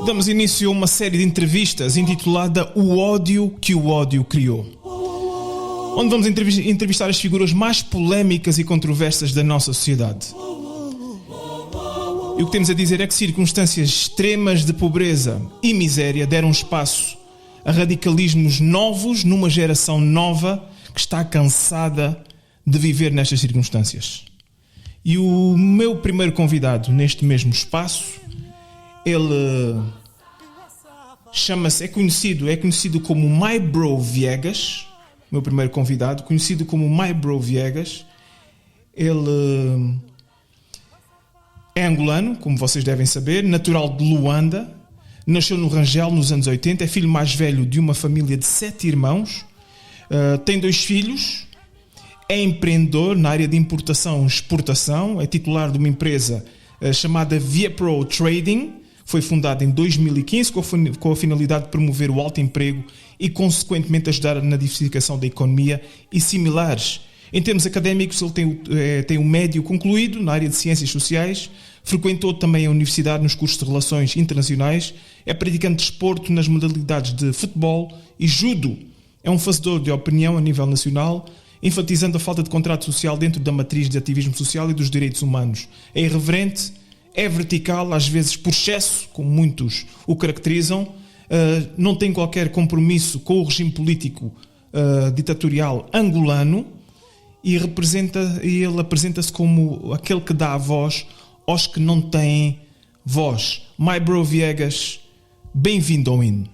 Damos início a uma série de entrevistas intitulada O Ódio que o Ódio Criou, onde vamos entrevistar as figuras mais polémicas e controversas da nossa sociedade. E o que temos a dizer é que circunstâncias extremas de pobreza e miséria deram espaço a radicalismos novos numa geração nova que está cansada de viver nestas circunstâncias. E o meu primeiro convidado neste mesmo espaço, ele é conhecido como My Bro Viegas, meu primeiro convidado, conhecido como My Bro Viegas. Ele é angolano, como vocês devem saber, natural de Luanda, nasceu no Rangel nos anos 80, é filho mais velho de uma família de 7 irmãos, tem 2 filhos, é empreendedor na área de importação e exportação, é titular de uma empresa chamada Viepro Trading. Foi fundada em 2015 com a finalidade de promover o alto emprego e, consequentemente, ajudar na diversificação da economia e similares. Em termos académicos, ele tem um médio concluído na área de ciências sociais, frequentou também a universidade nos cursos de relações internacionais, é praticante de desporto nas modalidades de futebol e judo. É um fazedor de opinião a nível nacional, enfatizando a falta de contrato social dentro da matriz de ativismo social e dos direitos humanos. É irreverente, é vertical, às vezes por excesso, como muitos o caracterizam, não tem qualquer compromisso com o regime político ditatorial angolano e ele apresenta-se como aquele que dá a voz aos que não têm voz. My Bro Viegas, bem-vindo ao IN.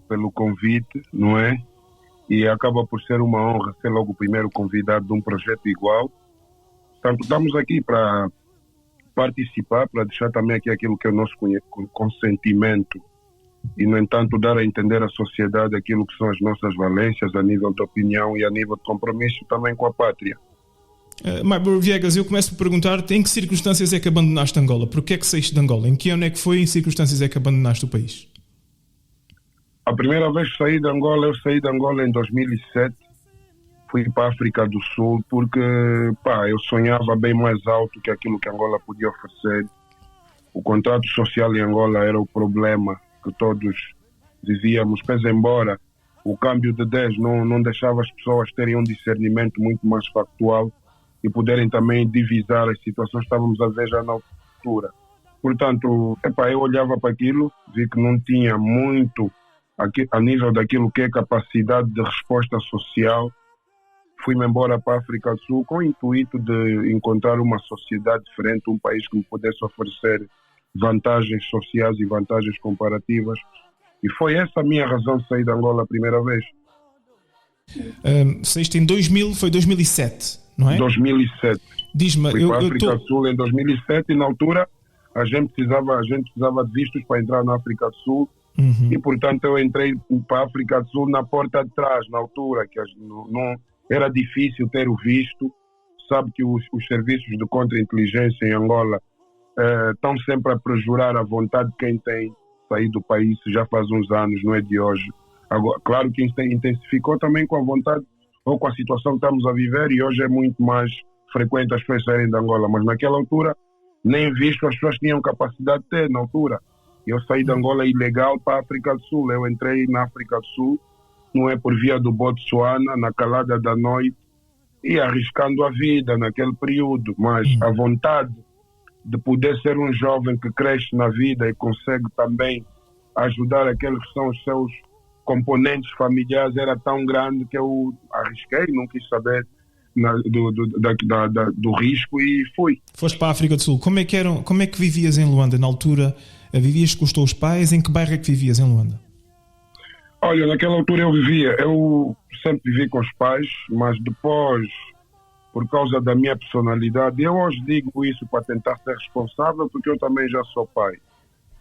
Pelo convite, não é? E acaba por ser uma honra ser logo o primeiro convidado de um projeto igual. Portanto, estamos aqui para participar, para deixar também aqui aquilo que é o nosso consentimento e, no entanto, dar a entender à sociedade aquilo que são as nossas valências a nível de opinião e a nível de compromisso também com a pátria. My Bro Viegas, eu começo por perguntar-te em que circunstâncias é que abandonaste Angola? Porquê é que saíste de Angola? Em que ano é que foi e em circunstâncias é que abandonaste o país? A primeira vez que saí de Angola, eu saí de Angola em 2007. Fui para a África do Sul porque eu sonhava bem mais alto que aquilo que Angola podia oferecer. O contrato social em Angola era o problema que todos dizíamos, pese embora o câmbio de 10 não deixava as pessoas terem um discernimento muito mais factual e poderem também divisar as situações que estávamos a ver já na altura. Portanto, eu olhava para aquilo, vi que não tinha muito a nível daquilo que é capacidade de resposta social. Fui-me embora para a África do Sul com o intuito de encontrar uma sociedade diferente, um país que me pudesse oferecer vantagens sociais e vantagens comparativas. E foi essa a minha razão de sair de Angola a primeira vez. Saíste em 2007, não é? 2007. Diz-me, fui para a África do Sul em 2007 e na altura a gente precisava de vistos para entrar na África do Sul. E, portanto, eu entrei para a África do Sul na porta de trás, na altura, que não era difícil ter o visto. Sabe que os serviços de contra-inteligência em Angola estão sempre a prejurar a vontade de quem tem saído do país, já faz uns anos, não é de hoje. Agora, claro que intensificou também com a vontade ou com a situação que estamos a viver, e hoje é muito mais frequente as pessoas saírem de Angola, mas naquela altura nem visto as pessoas tinham capacidade de ter na altura. Eu saí de Angola ilegal para a África do Sul. Eu entrei na África do Sul, não é por via do Botsuana, na calada da noite, e arriscando a vida naquele período, mas a vontade de poder ser um jovem que cresce na vida e consegue também ajudar aqueles que são os seus componentes familiares era tão grande que eu arrisquei, não quis saber do risco e fui. Foste para a África do Sul. Como é que vivias em Luanda na altura? Vivias com os teus pais? Em que bairro é que vivias em Luanda? Olha, naquela altura eu sempre vivi com os pais, mas depois, por causa da minha personalidade, eu hoje digo isso para tentar ser responsável, porque eu também já sou pai.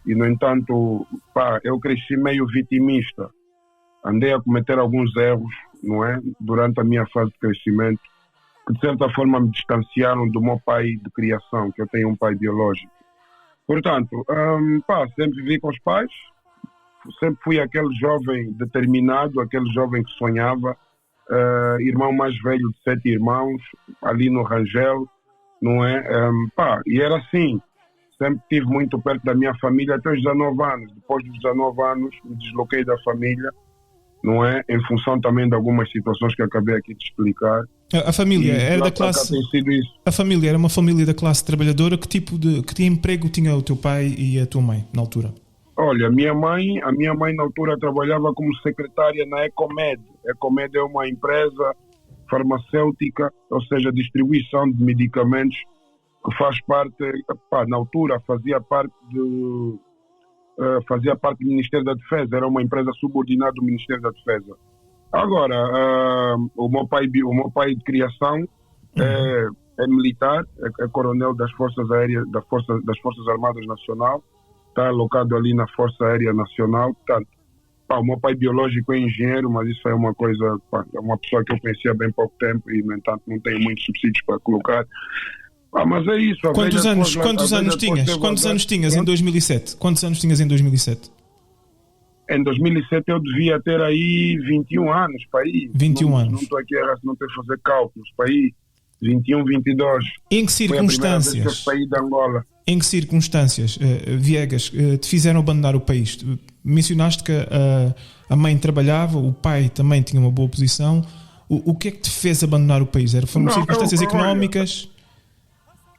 E, no entanto, eu cresci meio vitimista. Andei a cometer alguns erros não é? Durante a minha fase de crescimento, que de certa forma me distanciaram do meu pai de criação, que eu tenho um pai biológico. Portanto, sempre vivi com os pais, sempre fui aquele jovem determinado, aquele jovem que sonhava, irmão mais velho de 7 irmãos, ali no Rangel, não é? E era assim, sempre estive muito perto da minha família até os 19 anos. Depois dos 19 anos, me desloquei da família, não é? Em função também de algumas situações que acabei aqui de explicar. A família era da classe. A família era uma família da classe trabalhadora. Que emprego tinha o teu pai e a tua mãe na altura? Olha, a minha mãe na altura trabalhava como secretária na Ecomed. Ecomed é uma empresa farmacêutica, ou seja, distribuição de medicamentos, que faz parte, na altura fazia parte do Ministério da Defesa, era uma empresa subordinada do Ministério da Defesa. Agora, o meu pai de criação é militar, é coronel das Forças Aéreas, das Forças Armadas Nacional, está alocado ali na Força Aérea Nacional. Portanto, o meu pai biológico é engenheiro, mas isso é uma coisa, é uma pessoa que eu conhecia há bem pouco tempo e, no entanto, não tenho muitos subsídios para colocar. Mas é isso. Quantos anos tinhas em 2007? Quantos anos tinhas em 2007? Em 2007 eu devia ter aí 21 anos, para aí. 21 anos. Não estou aqui a fazer cálculos, para aí 21, 22. Em que circunstâncias? Foi a primeira vez que eu saí de Angola. Em que circunstâncias, Viegas, te fizeram abandonar o país? Mencionaste que a mãe trabalhava, o pai também tinha uma boa posição. O que é que te fez abandonar o país? Foram circunstâncias económicas?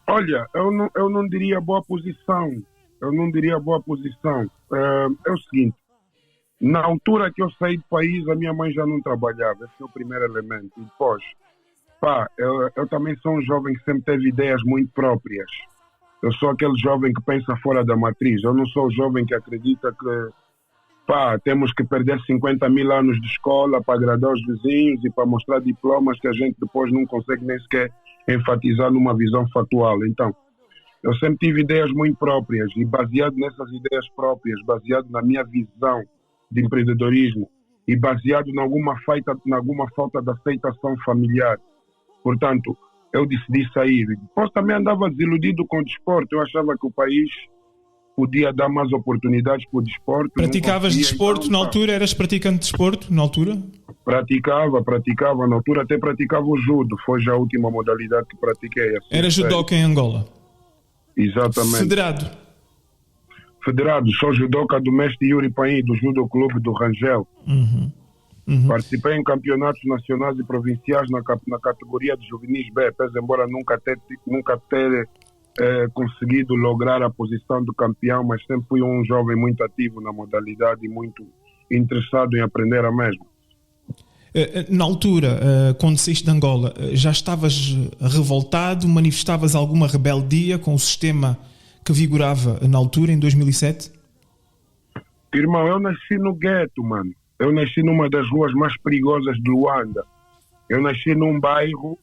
Olha, eu não diria boa posição. É o seguinte, na altura que eu saí do país, a minha mãe já não trabalhava. Esse é o primeiro elemento. E depois, eu também sou um jovem que sempre teve ideias muito próprias. Eu sou aquele jovem que pensa fora da matriz. Eu não sou o jovem que acredita que temos que perder 50 mil anos de escola para agradar os vizinhos e para mostrar diplomas que a gente depois não consegue nem sequer enfatizar numa visão factual. Então, eu sempre tive ideias muito próprias e baseado nessas ideias próprias, baseado na minha visão de empreendedorismo e baseado em alguma falta de aceitação familiar. Portanto, eu decidi sair. Depois também andava desiludido com o desporto. Eu achava que o país podia dar mais oportunidades para o desporto. Praticavas desporto na altura? Eras praticante de desporto na altura? Praticava. Na altura até praticava o judo. Foi já a última modalidade que pratiquei. Assim, era judoca em Angola? Exatamente. Federado. Sou judoca do mestre Yuri Paim, do Judo Clube do Rangel. Participei em campeonatos nacionais e provinciais na categoria de juvenis B, pese embora nunca ter conseguido lograr a posição do campeão, mas sempre fui um jovem muito ativo na modalidade e muito interessado em aprender a mesma. Na altura, quando saíste de Angola, já estavas revoltado? Manifestavas alguma rebeldia com o sistema que vigorava na altura, em 2007? Irmão, eu nasci no gueto, mano. Eu nasci numa das ruas mais perigosas de Luanda. Eu nasci num bairro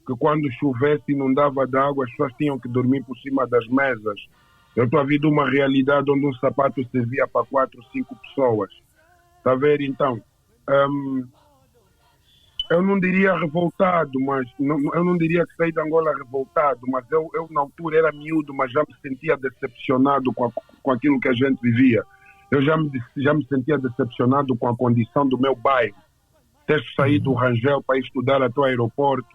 que quando chovesse e não dava de água, as pessoas tinham que dormir por cima das mesas. Eu estou a vir de uma realidade onde um sapato servia para 4 ou 5 pessoas. Está a ver? Então, eu não diria revoltado, mas eu não diria que saí de Angola revoltado, mas eu na altura era miúdo, mas já me sentia decepcionado com aquilo que a gente vivia. Eu já me sentia decepcionado com a condição do meu bairro. Ter saído do Rangel para estudar até o aeroporto,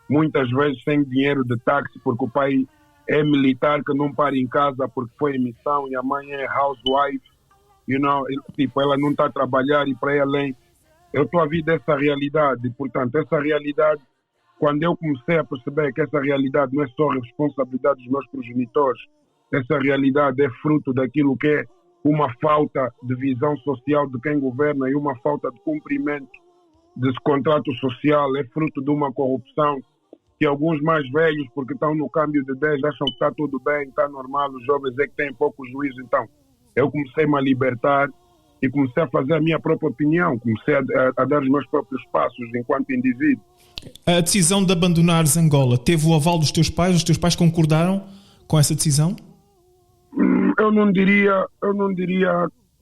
muitas vezes sem dinheiro de táxi, porque o pai é militar que não para em casa porque foi em missão e a mãe é housewife, ela não está a trabalhar e para ir além. Eu estou a vir dessa realidade, portanto, essa realidade, quando eu comecei a perceber que essa realidade não é só responsabilidade dos meus progenitores, essa realidade é fruto daquilo que é uma falta de visão social de quem governa e uma falta de cumprimento desse contrato social, é fruto de uma corrupção que alguns mais velhos, porque estão no câmbio de ideias, acham que está tudo bem, está normal, os jovens é que têm pouco juízo. Então, eu comecei-me a libertar e comecei a fazer a minha própria opinião, comecei a dar os meus próprios passos enquanto indivíduo. A decisão de abandonares Angola teve o aval dos teus pais? Os teus pais concordaram com essa decisão? Eu não diria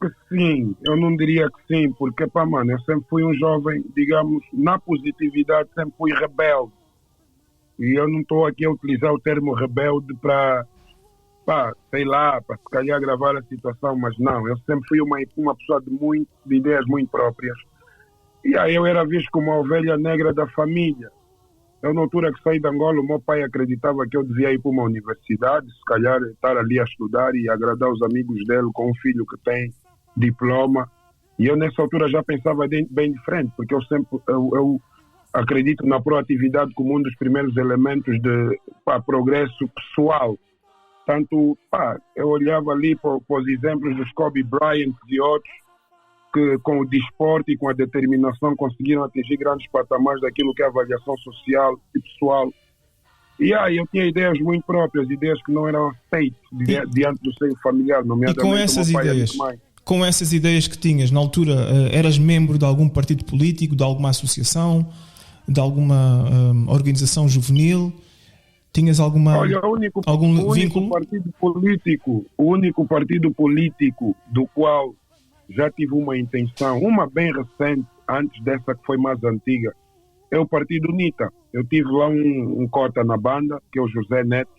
que sim, eu não diria que sim, porque, pá, mano, eu sempre fui um jovem, digamos, na positividade, sempre fui rebelde. E eu não estou aqui a utilizar o termo rebelde para, pá, sei lá, para se calhar agravar a situação, mas não, eu sempre fui uma pessoa de ideias muito próprias. E aí eu era visto como a ovelha negra da família. Eu, na altura que saí de Angola, o meu pai acreditava que eu devia ir para uma universidade, se calhar estar ali a estudar e agradar os amigos dele com um filho que tem diploma. E eu, nessa altura, já pensava bem diferente, porque eu acredito na proatividade como um dos primeiros elementos de progresso pessoal. Tanto, eu olhava ali para os exemplos dos Kobe Bryant e outros, que com o desporto e com a determinação conseguiram atingir grandes patamares daquilo que é a avaliação social e pessoal. E aí eu tinha ideias muito próprias, ideias que não eram aceitas diante do seio familiar, nomeadamente com essas do meu pai ideias, e da minha mãe. Com essas ideias que tinhas, na altura, eras membro de algum partido político, de alguma associação, de alguma organização juvenil? Tinhas algum vínculo? O único partido político do qual já tive uma intenção, uma bem recente, antes dessa que foi mais antiga, é o Partido UNITA. Eu tive lá um cota na banda, que é o José Neto.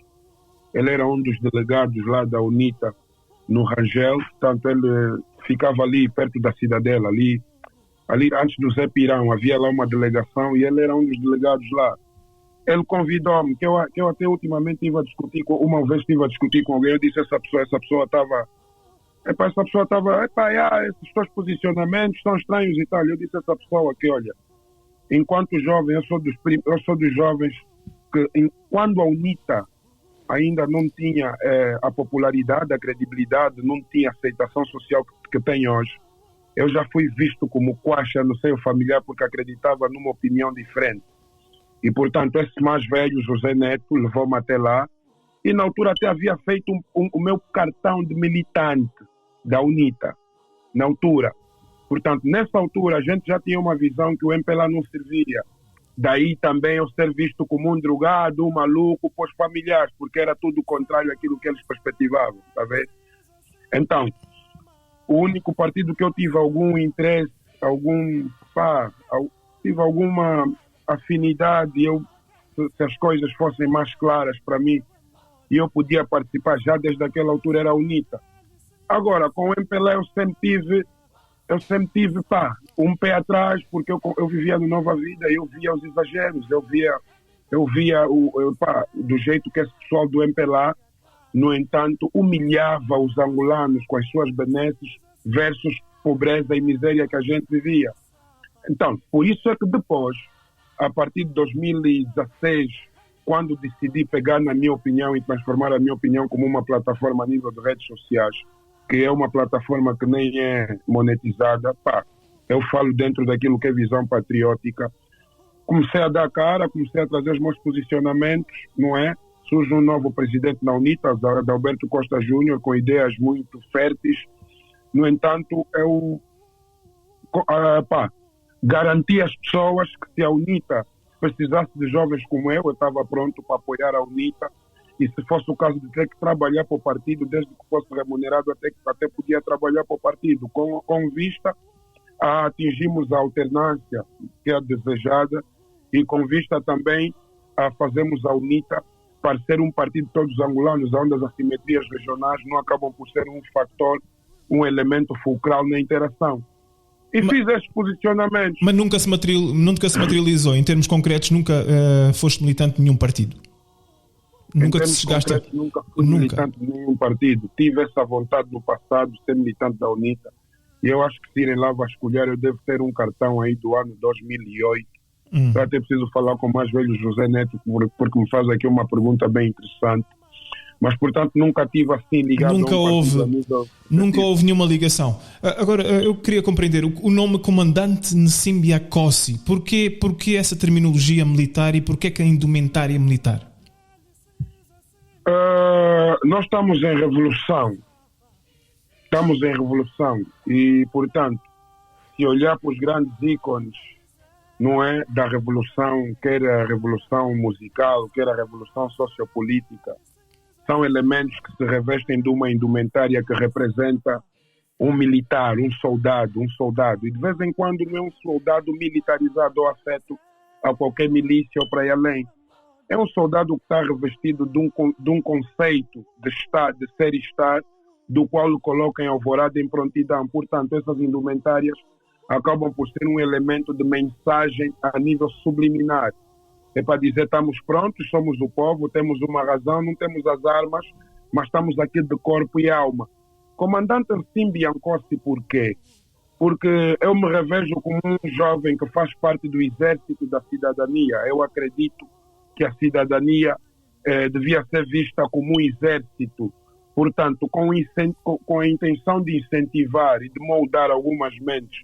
Ele era um dos delegados lá da UNITA no Rangel, portanto ele ficava ali perto da Cidadela, ali antes do Zé Pirão, havia lá uma delegação e ele era um dos delegados lá. Ele convidou-me, que eu até ultimamente estive a discutir com alguém, eu disse, essa pessoa estava... essa pessoa estava, esses teus posicionamentos são estranhos e tal. Eu disse a essa pessoa que, olha, enquanto jovem, eu sou dos jovens que, quando a UNITA ainda não tinha a popularidade, a credibilidade, não tinha a aceitação social que tem hoje, eu já fui visto como quaixa no seio familiar porque acreditava numa opinião diferente. E, portanto, esse mais velho, José Neto, levou-me até lá e, na altura, até havia feito o meu cartão de militante da UNITA, na altura. Portanto, nessa altura, a gente já tinha uma visão que o MPLA não servia. Daí também eu ser visto como um drogado, um maluco, para os familiares, porque era tudo o contrário daquilo que eles perspectivavam, tá vendo? Então, o único partido que eu tive algum interesse, tive alguma afinidade, se as coisas fossem mais claras para mim, e eu podia participar já desde aquela altura, era a UNITA. Agora, com o MPLA eu sempre tive um pé atrás, porque eu vivia no Nova Vida, eu via os exageros, eu via do jeito que esse pessoal do MPLA, no entanto, humilhava os angolanos com as suas benesses versus pobreza e miséria que a gente vivia. Então, por isso é que depois, a partir de 2016, quando decidi pegar na minha opinião e transformar a minha opinião como uma plataforma a nível de redes sociais, que é uma plataforma que nem é monetizada, eu falo dentro daquilo que é visão patriótica. Comecei a dar cara, comecei a trazer os meus posicionamentos, não é? Surge um novo presidente na UNITA, Adalberto Costa Júnior, com ideias muito férteis. No entanto, eu garanti às pessoas que se a UNITA precisasse de jovens como eu estava pronto para apoiar a UNITA. E se fosse o caso de ter que trabalhar para o partido, desde que fosse remunerado, até podia trabalhar para o partido, com vista a atingirmos a alternância que é desejada e com vista também a fazermos a UNITA para ser um partido de todos os angolanos, onde as assimetrias regionais não acabam por ser um fator, um elemento fulcral na interação. E fiz estes posicionamentos. Mas nunca se materializou, em termos concretos, nunca foste militante de nenhum partido? Nunca te chegaste nunca fui militante de nenhum partido. Tive essa vontade no passado de ser militante da UNITA. E eu acho que se irem lá vasculhar, eu devo ter um cartão aí do ano 2008. Eu até preciso falar com o mais velho José Neto, porque me faz aqui uma pergunta bem interessante. Mas, portanto, nunca tive assim ligado Nunca houve nenhuma ligação. Agora, eu queria compreender o nome Comandante Nsimbia Kossi. Porquê essa terminologia militar e porquê que a indumentária militar? Nós estamos em revolução. E, portanto, se olhar para os grandes ícones, não é, da revolução, quer a revolução musical, quer a revolução sociopolítica, são elementos que se revestem de uma indumentária que representa um militar, um soldado, e de vez em quando não é um soldado militarizado ou afeto a qualquer milícia ou para ir além. É um soldado que está revestido de um conceito de estar, de ser estar, do qual o coloca em alvorada em prontidão. Portanto, essas indumentárias acabam por ser um elemento de mensagem a nível subliminar. É para dizer, estamos prontos, somos o povo, temos uma razão, não temos as armas, mas estamos aqui de corpo e alma. Comandante Ancim Biancossi, por quê? Porque eu me revejo como um jovem que faz parte do exército da cidadania. Eu acredito que a cidadania devia ser vista como um exército. Portanto, com a intenção de incentivar e de moldar algumas mentes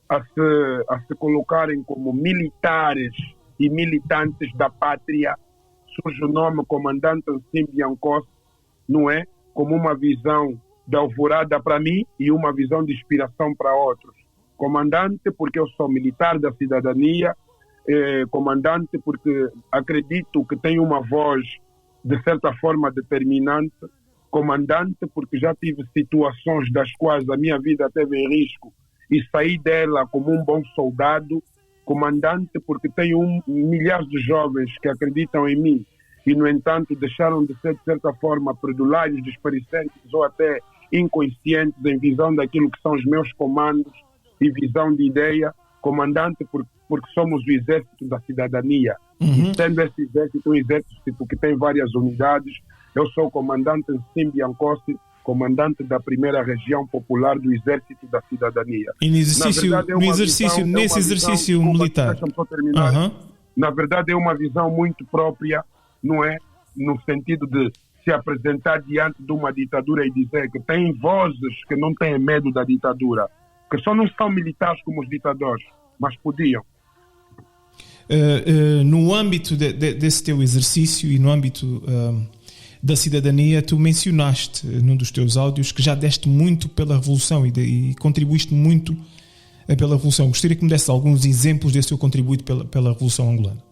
a se colocarem como militares e militantes da pátria, surge o nome Comandante Ancim Biancossi, não é? Como uma visão de alvorada para mim e uma visão de inspiração para outros. Comandante porque eu sou militar da cidadania, comandante porque acredito que tenho uma voz de certa forma determinante, comandante porque já tive situações das quais a minha vida teve em risco e saí dela como um bom soldado, comandante porque tenho milhares de jovens que acreditam em mim e, no entanto, deixaram de ser, de certa forma, predulares, desperdicentes ou até inconscientes em visão daquilo que são os meus comandos e visão de ideia, comandante porque somos o exército da cidadania. E sendo esse exército um exército que tem várias unidades, eu sou o comandante Ancim Biancossi, comandante da primeira região popular do exército da cidadania. E nesse exercício militar? Na verdade é uma visão muito própria, não é? No sentido de se apresentar diante de uma ditadura e dizer que tem vozes que não têm medo da ditadura, que só não são militares como os ditadores, mas podiam. No âmbito desse teu exercício e no âmbito da cidadania, tu mencionaste num dos teus áudios que já deste muito pela Revolução e contribuíste muito pela Revolução. Gostaria que me desse alguns exemplos desse teu contributo pela Revolução Angolana.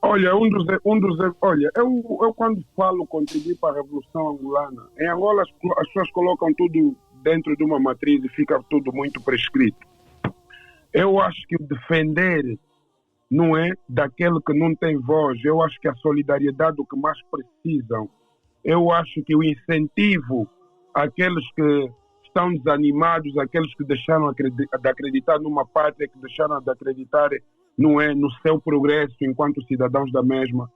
Olha, eu quando falo contribuir para a Revolução Angolana, em Angola as pessoas colocam tudo dentro de uma matriz e fica tudo muito prescrito. Eu acho que defender não é daquele que não tem voz. Eu acho que a solidariedade é o que mais precisam. Eu acho que o incentivo àqueles que estão desanimados, àqueles que deixaram de acreditar numa pátria, que deixaram de acreditar não é, no seu progresso enquanto cidadãos da mesma.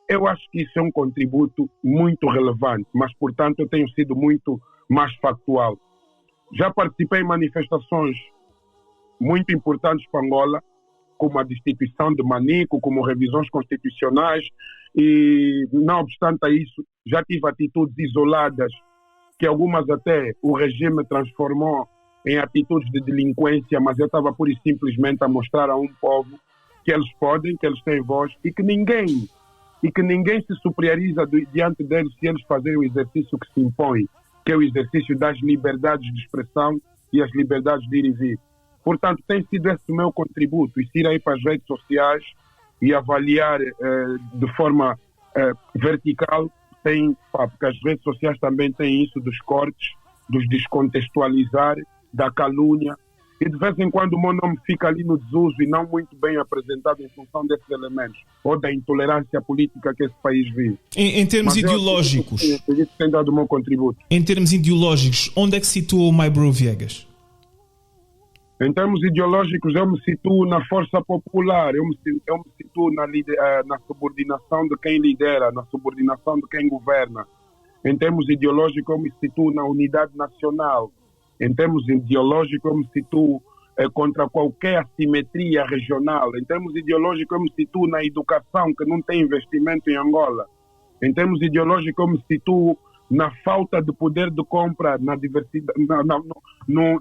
Eu acho que isso é um contributo muito relevante, mas, portanto, eu tenho sido muito mais factual. Já participei em manifestações muito importantes para Angola, como a destituição de Manico, como revisões constitucionais, e, não obstante a isso, já tive atitudes isoladas, que algumas até o regime transformou em atitudes de delinquência, mas eu estava pura e simplesmente a mostrar a um povo que eles podem, que eles têm voz e que ninguém se superioriza diante deles se eles fazerem o exercício que se impõe, que é o exercício das liberdades de expressão e as liberdades de ir e vir. Portanto, tem sido esse o meu contributo, e ir aí para as redes sociais e avaliar de forma vertical, porque as redes sociais também têm isso dos cortes, dos descontextualizar, da calúnia, e de vez em quando o meu nome fica ali no desuso e não muito bem apresentado em função desses elementos, ou da intolerância política que esse país vive. Em termos ideológicos, eu acredito que tem dado o meu contributo. Em termos ideológicos, onde é que situa o MyBro Viegas? Em termos ideológicos, eu me situo na força popular, eu me situo na subordinação de quem lidera, na subordinação de quem governa. Em termos ideológicos, eu me situo na unidade nacional. Em termos ideológicos, eu me situo contra qualquer assimetria regional. Em termos ideológicos, eu me situo na educação, que não tem investimento em Angola. Em termos ideológicos, eu me situo na falta de poder de compra, na diversidade, no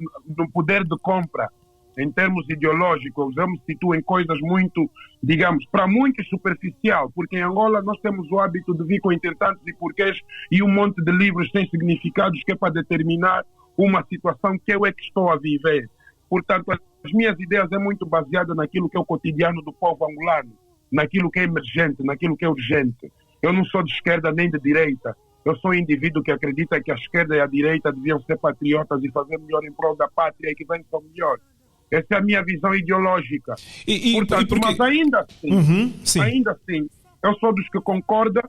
poder de compra. Em termos ideológicos, eu me situo em coisas muito, digamos, para muitos superficial, porque em Angola nós temos o hábito de vir com intertantos e porquês e um monte de livros sem significados que é para determinar uma situação que eu é que estou a viver. Portanto, as minhas ideias é muito baseada naquilo que é o cotidiano do povo angolano, naquilo que é emergente, naquilo que é urgente. Eu não sou de esquerda nem de direita. Eu sou um indivíduo que acredita que a esquerda e a direita deviam ser patriotas e fazer melhor em prol da pátria e que vençam melhor. Essa é a minha visão ideológica. Portanto, mas ainda assim, ainda assim, eu sou dos que concorda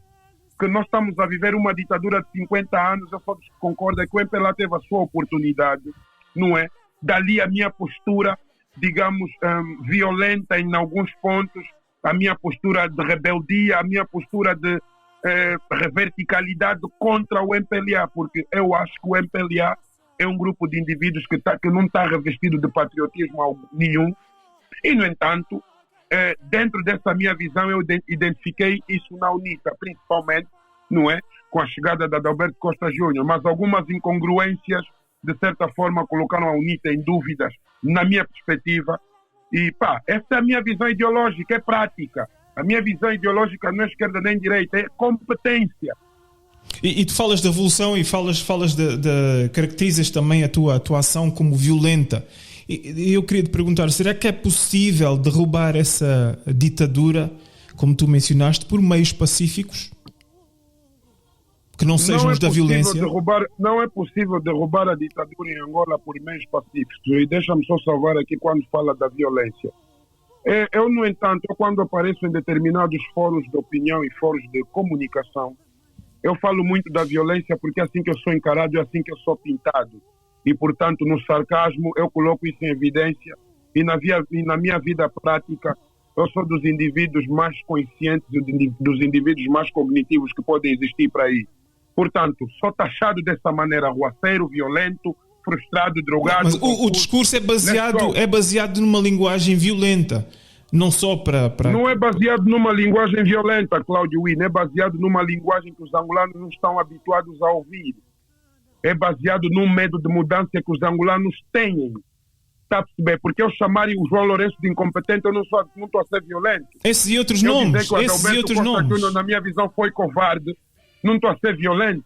que nós estamos a viver uma ditadura de 50 anos, eu sou dos que concorda que o MPLA teve a sua oportunidade, não é? Dali a minha postura, digamos, violenta em alguns pontos, a minha postura de rebeldia, a minha postura de verticalidade contra o MPLA, porque eu acho que o MPLA é um grupo de indivíduos que não está revestido de patriotismo nenhum. E, no entanto, dentro dessa minha visão, eu identifiquei isso na UNITA, principalmente, não é, com a chegada da Adalberto Costa Júnior, mas algumas incongruências, de certa forma, colocaram a UNITA em dúvidas, na minha perspectiva. E, essa é a minha visão ideológica, é prática. A minha visão ideológica não é esquerda nem direita, é competência. E tu falas da evolução e falas caracterizas também a tua ação como violenta. E eu queria te perguntar, será que é possível derrubar essa ditadura, como tu mencionaste, por meios pacíficos? Que não sejam os da violência? Não é possível derrubar a ditadura em Angola por meios pacíficos. E deixa-me só salvar aqui quando fala da violência. Eu, no entanto, quando apareço em determinados fóruns de opinião e fóruns de comunicação, eu falo muito da violência porque é assim que eu sou encarado, é assim que eu sou pintado. E, portanto, no sarcasmo, eu coloco isso em evidência. E na minha vida prática, eu sou dos indivíduos mais conscientes, dos indivíduos mais cognitivos que podem existir para aí. Portanto, sou taxado dessa maneira, arruaceiro, violento, frustrado, drogado. Mas o discurso é baseado numa linguagem violenta, não só para... Não é baseado numa linguagem violenta, Cláudio Win, é baseado numa linguagem que os angolanos não estão habituados a ouvir. É baseado num medo de mudança que os angolanos têm. Está a perceber? Porque eu chamarem o João Lourenço de incompetente, eu não estou a ser violento. Esses e outros nomes. Júnior, na minha visão, foi covarde. Não estou a ser violento.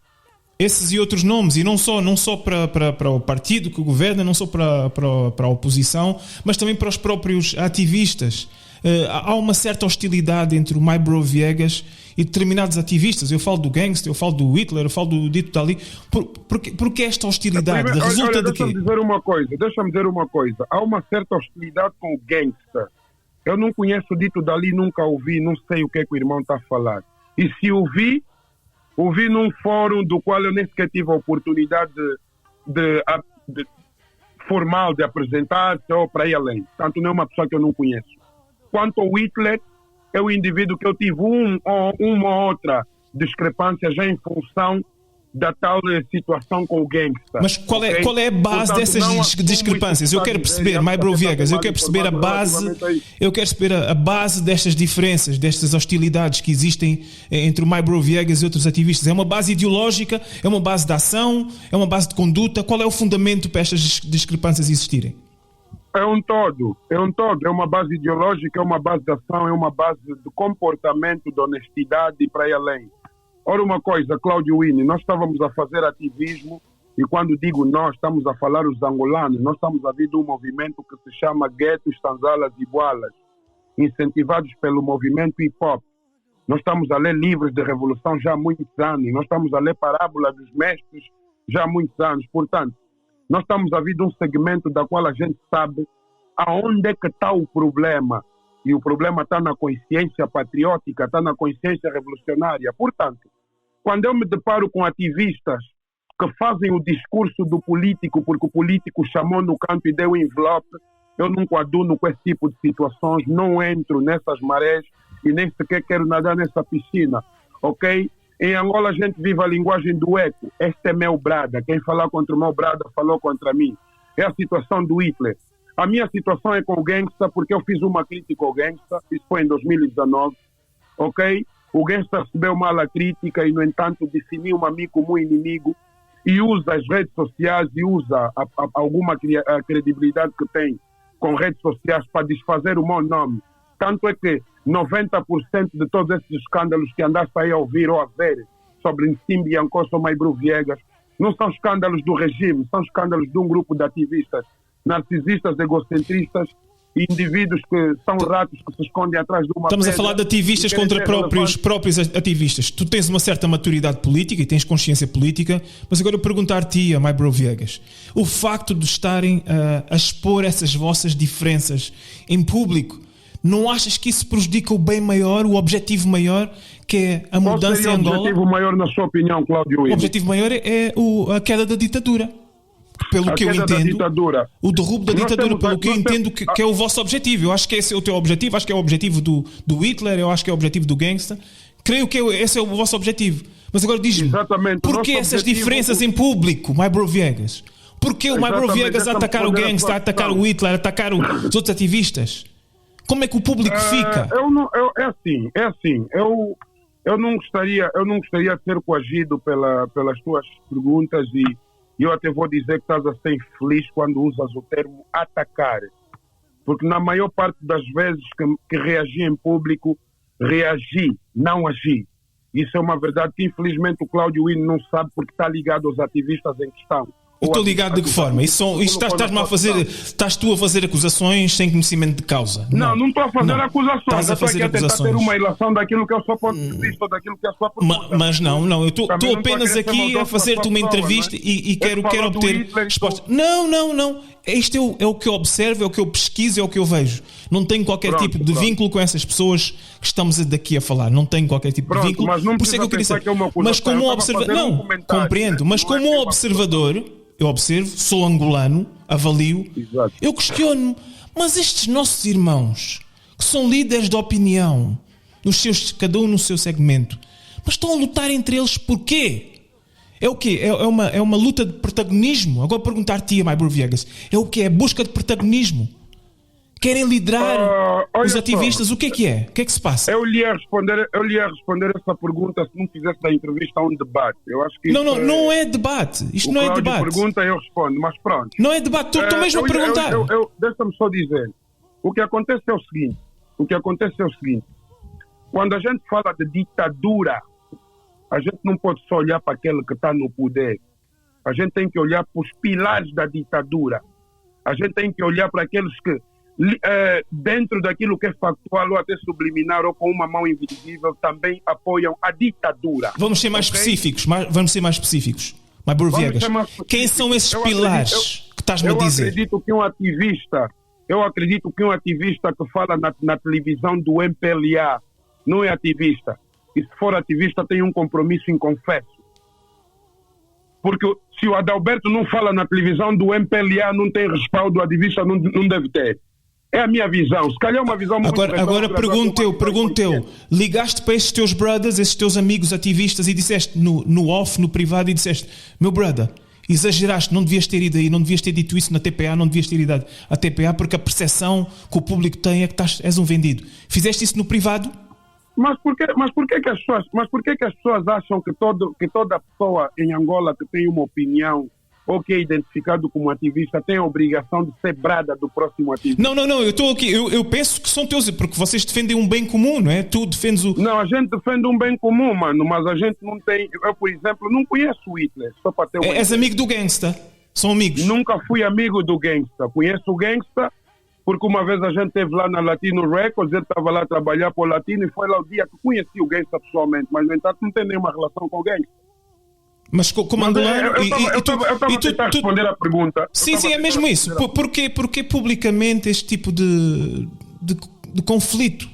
Esses e outros nomes, e não só para o partido que governa, não só para a oposição, mas também para os próprios ativistas. Há uma certa hostilidade entre o Maibro Viegas e determinados ativistas. Eu falo do Gangster, eu falo do Hitler, eu falo do Dito Dali. Por que esta hostilidade? Resulta de quê? Deixa-me dizer uma coisa. Há uma certa hostilidade com o Gangster. Eu não conheço o Dito Dali, nunca ouvi, não sei o que é que o irmão está a falar. E se ouvi num fórum do qual eu nem sequer tive a oportunidade formal de apresentar-se ou para ir além. Portanto, não é uma pessoa que eu não conheço. Quanto ao Hitler, é o indivíduo que eu tive uma ou outra discrepância já em função da tal situação com o gangster. Mas qual é a base dessas discrepâncias? Eu quero perceber, Maibro Viegas, eu quero perceber a base destas diferenças, destas hostilidades que existem entre o Maibro Viegas e outros ativistas. É uma base ideológica? É uma base de ação? É uma base de conduta? Qual é o fundamento para estas discrepâncias existirem? É um todo, é uma base ideológica, é uma base de ação, é uma base de comportamento, de honestidade e para ir além. Ora, uma coisa, Cláudio Wini, nós estávamos a fazer ativismo e quando digo nós, estamos a falar os angolanos, nós estamos a vir de um movimento que se chama Guetos, Tanzalas e Boalas, incentivados pelo movimento hip-hop. Nós estamos a ler livros de revolução já há muitos anos, nós estamos a ler Parábola dos Mestres já há muitos anos. Portanto, nós estamos a vir de um segmento da qual a gente sabe aonde é que está o problema. E o problema está na consciência patriótica, está na consciência revolucionária. Portanto, quando eu me deparo com ativistas que fazem o discurso do político, porque o político chamou no canto e deu envelope, eu não coaduno com esse tipo de situações, não entro nessas marés e nem sequer quero nadar nessa piscina, ok? Em Angola a gente vive a linguagem do eco. Este é meu brada. Quem falar contra o meu brada falou contra mim. É a situação do Hitler. A minha situação é com o Gangsta porque eu fiz uma crítica ao Gangsta. Isso foi em 2019. Ok? O Gangsta recebeu mal a crítica e, no entanto, definiu-me a mim como um inimigo e usa as redes sociais e usa alguma credibilidade que tem com redes sociais para desfazer o meu nome. Tanto é que 90% de todos esses escândalos que andaste aí a ouvir ou a ver sobre Nsimbi Ancoso ou Maibro Viegas não são escândalos do regime, são escândalos de um grupo de ativistas narcisistas, egocentristas indivíduos que são ratos que se escondem atrás de uma Estamos pedra, a falar de ativistas contra próprios ativistas. Tu tens uma certa maturidade política e tens consciência política, mas agora eu perguntar-te, My Bro Viegas, o facto de estarem a expor essas vossas diferenças em público, não achas que isso prejudica o bem maior, o objetivo maior, que é a mudança em Angola? O objetivo maior, na sua opinião, Cláudio? O objetivo maior é a queda da ditadura. Pelo que eu entendo, o derrubo da ditadura, pelo que eu entendo que é o vosso objetivo. Eu acho que esse é o teu objetivo, acho que é o objetivo do Hitler, eu acho que é o objetivo do gangster. Creio que esse é o vosso objetivo. Mas agora diz-me, porquê essas diferenças em público, My Bro Viegas? Porquê o My Bro Viegas a atacar o gangster, a atacar o Hitler, a atacar os outros ativistas? Como é que o público fica? É assim. Eu não gostaria de ser coagido pelas tuas perguntas e eu até vou dizer que estás a ser infeliz quando usas o termo atacar. Porque na maior parte das vezes que reagi em público, reagi, não agi. Isso é uma verdade que infelizmente o Cláudio Win não sabe porque está ligado aos ativistas em questão. Eu estou ligado de que forma? Estás tu a fazer acusações sem conhecimento de causa? Não estou a fazer acusações. Estás a fazer tentar ter uma ilação daquilo que é o seu ponto de vista ou daquilo que é a sua pergunta. Mas não, eu estou apenas aqui a fazer-te uma entrevista e quero obter resposta. Não. Isto é o que eu observo, é o que eu pesquiso, é o que eu vejo. Não tenho qualquer tipo de vínculo com essas pessoas que estamos daqui a falar. Não tenho qualquer tipo de vínculo. Por isso é que eu queria saber. Mas como observador, compreendo. Mas como observador, eu observo, sou angolano, avalio, eu questiono-me, mas estes nossos irmãos, que são líderes de opinião, cada um no seu segmento, mas estão a lutar entre eles porquê? É o quê? É uma luta de protagonismo? Agora perguntar-te, My Bro Viegas, é o quê? É busca de protagonismo? Querem liderar os ativistas? O que é? O que é que se passa? Eu lhe ia responder essa pergunta se não fizesse da entrevista um debate. Eu acho que não é debate. Isto não é debate. Pergunta, eu respondo, mas pronto. Não é debate. Estou mesmo a perguntar. Deixa-me só dizer. O que acontece é o seguinte. Quando a gente fala de ditadura, a gente não pode só olhar para aquele que está no poder. A gente tem que olhar para os pilares da ditadura. A gente tem que olhar para aqueles que dentro daquilo que é factual ou até subliminar ou com uma mão invisível também apoiam a ditadura. Vamos ser mais específicos. My Bro Viegas, quem são esses pilares que estás-me a dizer? Eu acredito que um ativista que fala na televisão do MPLA não é ativista. E se for ativista tem um compromisso inconfesso. Porque se o Adalberto não fala na televisão do MPLA, não tem respaldo, o ativista não deve ter. É a minha visão. Se calhar é uma visão muito... Agora pergunto eu. Ligaste para esses teus brothers, esses teus amigos ativistas e disseste no off, no privado, e disseste: meu brother, exageraste, não devias ter ido aí, não devias ter dito isso na TPA, não devias ter ido à TPA porque a percepção que o público tem é que és um vendido. Fizeste isso no privado? Mas por que as pessoas acham que toda pessoa em Angola que tem uma opinião ou que é identificado como ativista tem a obrigação de ser brada do próximo ativista? Não, eu estou aqui, eu penso que são teus, porque vocês defendem um bem comum, não é? Tu defendes o... Não, a gente defende um bem comum, mano, mas a gente não tem... Eu, por exemplo, não conheço o Hitler, só para ter uma... És amigo do gangsta? São amigos? Nunca fui amigo do gangsta. Conheço o gangsta porque uma vez a gente esteve lá na Latino Records, ele estava lá a trabalhar para o Latino e foi lá o dia que conheci o gangsta pessoalmente, mas no entanto não tem nenhuma relação com o gangsta. Mas como angolano... Eu estava a tentar responder a pergunta. Sim, é mesmo isso. Porquê publicamente este tipo de conflito?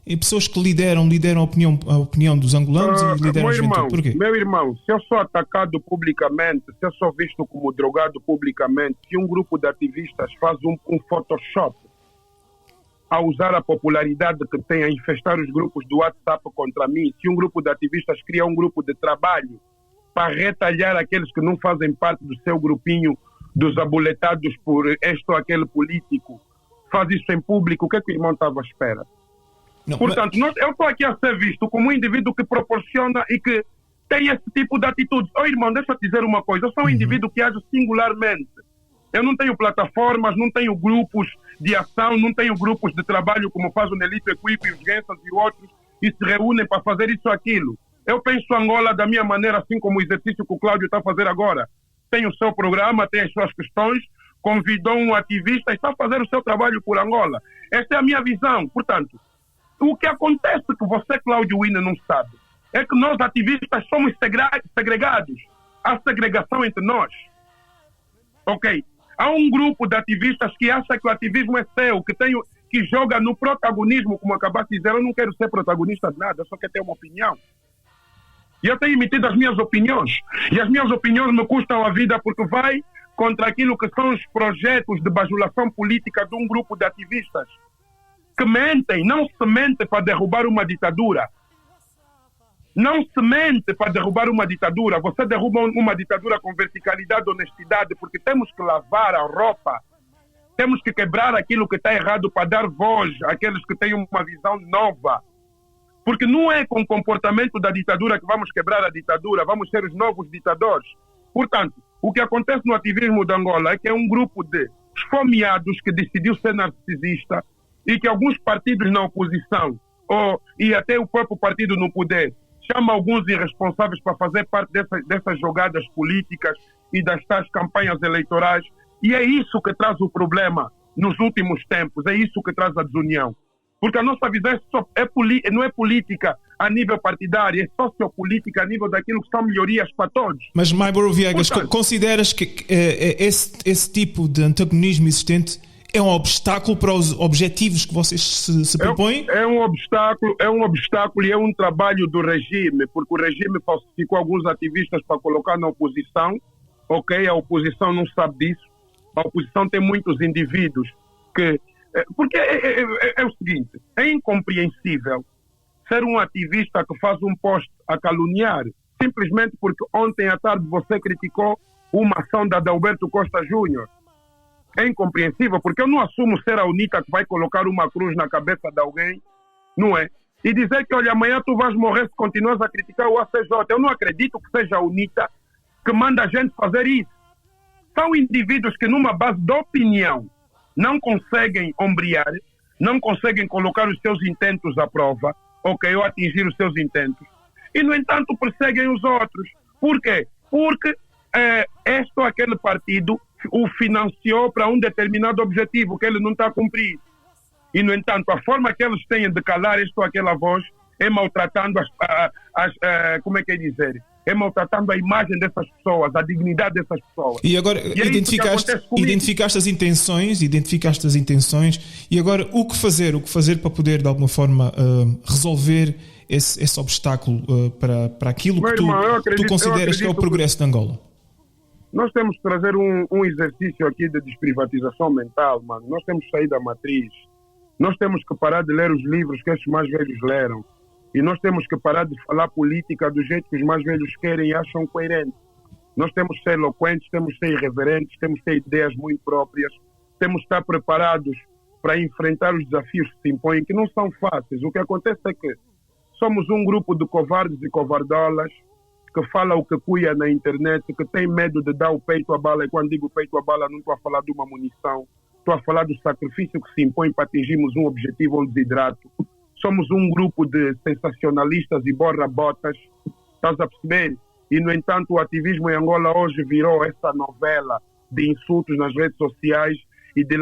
E pessoas que lideram a opinião dos angolanos e lideram a juventude. Porquê? Meu irmão, se eu sou atacado publicamente, se eu sou visto como drogado publicamente, se um grupo de ativistas faz um Photoshop a usar a popularidade que tem a infestar os grupos do WhatsApp contra mim, se um grupo de ativistas cria um grupo de trabalho para retalhar aqueles que não fazem parte do seu grupinho dos abuletados por este ou aquele político, faz isso em público, o que é que o irmão estava à espera? Não, portanto, eu estou aqui a ser visto como um indivíduo que proporciona e que tem esse tipo de atitudes. Irmão, deixa eu te dizer uma coisa, eu sou um indivíduo que age singularmente. Eu não tenho plataformas, não tenho grupos de ação, não tenho grupos de trabalho como faz o Nelito Equipe e os Gensas e outros, e se reúnem para fazer isso ou aquilo. Eu penso Angola da minha maneira, assim como o exercício que o Cláudio está a fazer agora. Tem o seu programa, tem as suas questões, convidou um ativista e está a fazer o seu trabalho por Angola. Esta é a minha visão. Portanto, o que acontece que você, Cláudio Wina, não sabe é que nós ativistas somos segregados. Há segregação entre nós. Ok? Há um grupo de ativistas que acha que o ativismo é seu, que joga no protagonismo, como acabaste de dizer. Eu não quero ser protagonista de nada, eu só quero ter uma opinião. E eu tenho emitido as minhas opiniões. E as minhas opiniões me custam a vida porque vai contra aquilo que são os projetos de bajulação política de um grupo de ativistas que mentem. Não se mente para derrubar uma ditadura. Não se mente para derrubar uma ditadura. Você derruba uma ditadura com verticalidade e honestidade, porque temos que lavar a roupa. Temos que quebrar aquilo que está errado para dar voz àqueles que têm uma visão nova. Porque não é com o comportamento da ditadura que vamos quebrar a ditadura, vamos ser os novos ditadores. Portanto, o que acontece no ativismo de Angola é que é um grupo de esfomeados que decidiu ser narcisista e que alguns partidos na oposição, e até o próprio partido no poder, chama alguns irresponsáveis para fazer parte dessas jogadas políticas e das tais campanhas eleitorais. E é isso que traz o problema nos últimos tempos, é isso que traz a desunião. Porque a nossa visão não é política a nível partidário, é sociopolítica a nível daquilo que são melhorias para todos. Mas, Maiboro Viegas, consideras que esse tipo de antagonismo existente é um obstáculo para os objetivos que vocês se propõem? É um obstáculo e é um trabalho do regime, porque o regime falsificou alguns ativistas para colocar na oposição. Ok, a oposição não sabe disso. A oposição tem muitos indivíduos que... Porque é o seguinte, é incompreensível ser um ativista que faz um post a caluniar, simplesmente porque ontem à tarde você criticou uma ação da Adalberto Costa Júnior. É incompreensível, porque eu não assumo ser a UNITA que vai colocar uma cruz na cabeça de alguém, não é? E dizer que, olha, amanhã tu vais morrer se continuas a criticar o ACJ. Eu não acredito que seja a UNITA que manda a gente fazer isso. São indivíduos que numa base de opinião não conseguem ombrear, não conseguem colocar os seus intentos à prova, ok, ou atingir os seus intentos. E, no entanto, perseguem os outros. Por quê? Porque este ou aquele partido o financiou para um determinado objetivo que ele não está a cumprir. E, no entanto, a forma que eles têm de calar esta ou aquela voz é maltratando como é que é dizer? É maltratando a imagem dessas pessoas, a dignidade dessas pessoas. E agora identificaste as intenções, e agora o que fazer para poder de alguma forma resolver esse obstáculo para aquilo que tu consideras que é o progresso de Angola? Nós temos que trazer um exercício aqui de desprivatização mental, mano. Nós temos que sair da matriz. Nós temos que parar de ler os livros que estes mais velhos leram. E nós temos que parar de falar política do jeito que os mais velhos querem e acham coerente. Nós temos que ser eloquentes, temos que ser irreverentes, temos que ter ideias muito próprias, temos que estar preparados para enfrentar os desafios que se impõem, que não são fáceis. O que acontece é que somos um grupo de covardes e covardolas que fala o que cuia na internet, que tem medo de dar o peito à bala. E quando digo peito à bala, não estou a falar de uma munição, estou a falar do sacrifício que se impõe para atingirmos um objetivo ou desidrato. Somos um grupo de sensacionalistas e borra-botas, estás a perceber? E, no entanto, o ativismo em Angola hoje virou essa novela de insultos nas redes sociais e de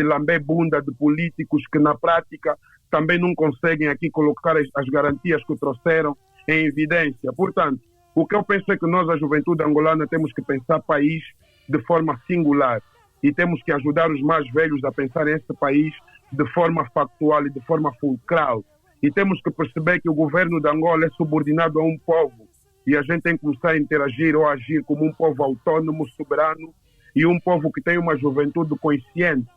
lamber bunda de políticos que, na prática, também não conseguem aqui colocar as garantias que trouxeram em evidência. Portanto, o que eu penso é que nós, a juventude angolana, temos que pensar país de forma singular e temos que ajudar os mais velhos a pensar nesse país de forma factual e de forma fulcral. E temos que perceber que o governo de Angola é subordinado a um povo e a gente tem que começar a interagir ou agir como um povo autônomo, soberano e um povo que tem uma juventude consciente